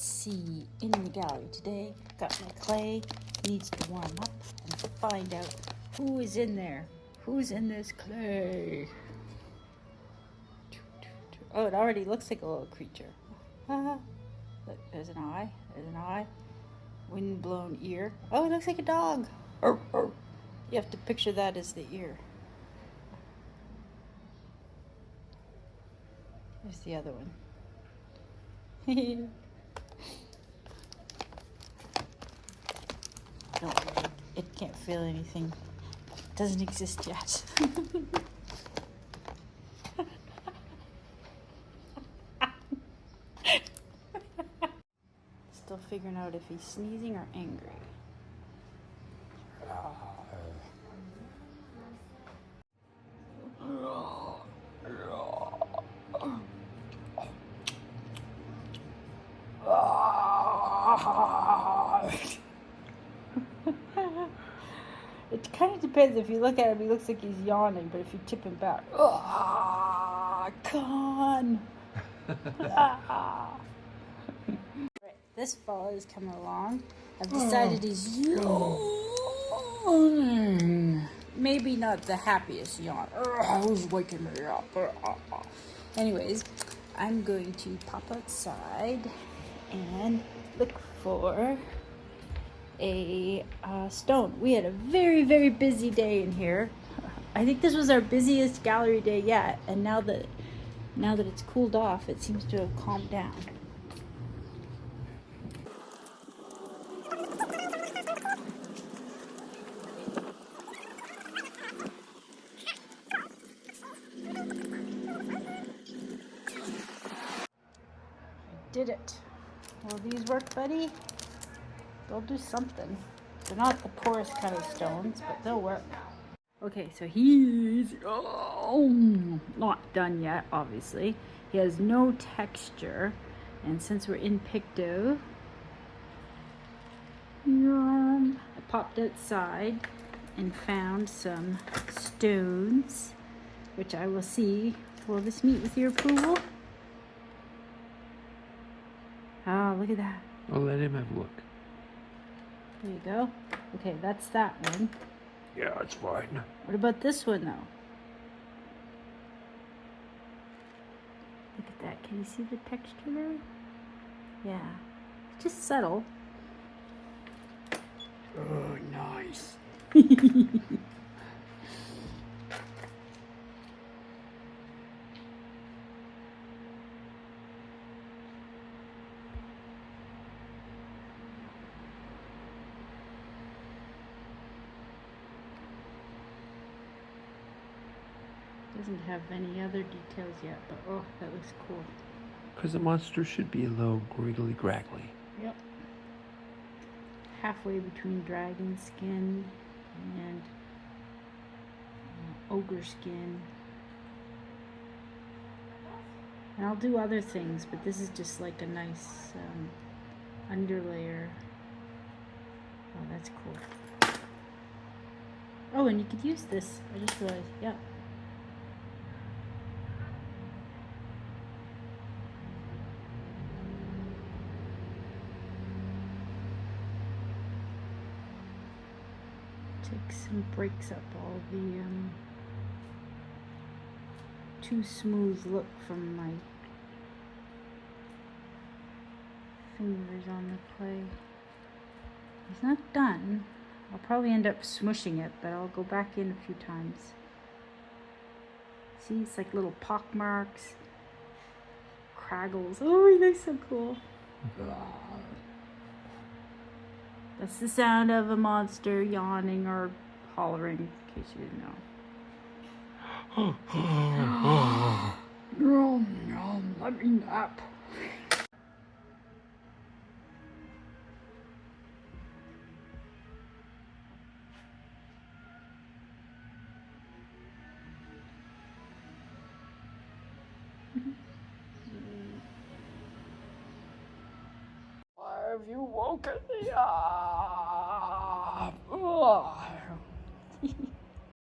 Art2Sea in the gallery today. Got my clay, needs to warm up and find out who is in there. Who's in this clay? Oh, it already looks like a little creature. Look, there's an eye, wind-blown ear. Oh, it looks like a dog. You have to picture that as the ear. There's the other one. Don't worry, it can't feel anything. It doesn't exist yet. Still figuring out if he's sneezing or angry. It kind of depends. If you look at him, he looks like he's yawning, but if you tip him back, con. This fellow is coming along. I've decided he's yawning. Maybe not the happiest yawn. Who's waking me up? Anyways, I'm going to pop outside and look for a stone. We had a very, very busy day in here. I think this was our busiest gallery day yet, and now that it's cooled off, it seems to have calmed down. Did it. Will these work, buddy? They'll do something. They're not the poorest kind of stones, but they'll work. Okay, so he's not done yet, obviously. He has no texture. And since we're in Picto, I popped outside and found some stones, which I will see. Will this meet with your approval? Oh, look at that. I'll let him have a look. There you go. Okay, that's that one. Yeah, it's fine. What about this one, though? Look at that. Can you see the texture there? Yeah. It's just subtle. Oh, nice. Doesn't have any other details yet, but oh, that looks cool. Because the monster should be a little griggly graggly. Yep. Halfway between dragon skin and ogre skin. And I'll do other things, but this is just like a nice underlayer. Oh, that's cool. Oh, and you could use this. I just realized, yeah. Takes and breaks up all the too smooth look from my fingers on the clay. It's not done. I'll probably end up smushing it, but I'll go back in a few times. See, it's like little pock marks, craggles. Oh, he looks so cool. That's the sound of a monster yawning or hollering, in case you didn't know. Nom, let me nap. Why have you woken me up?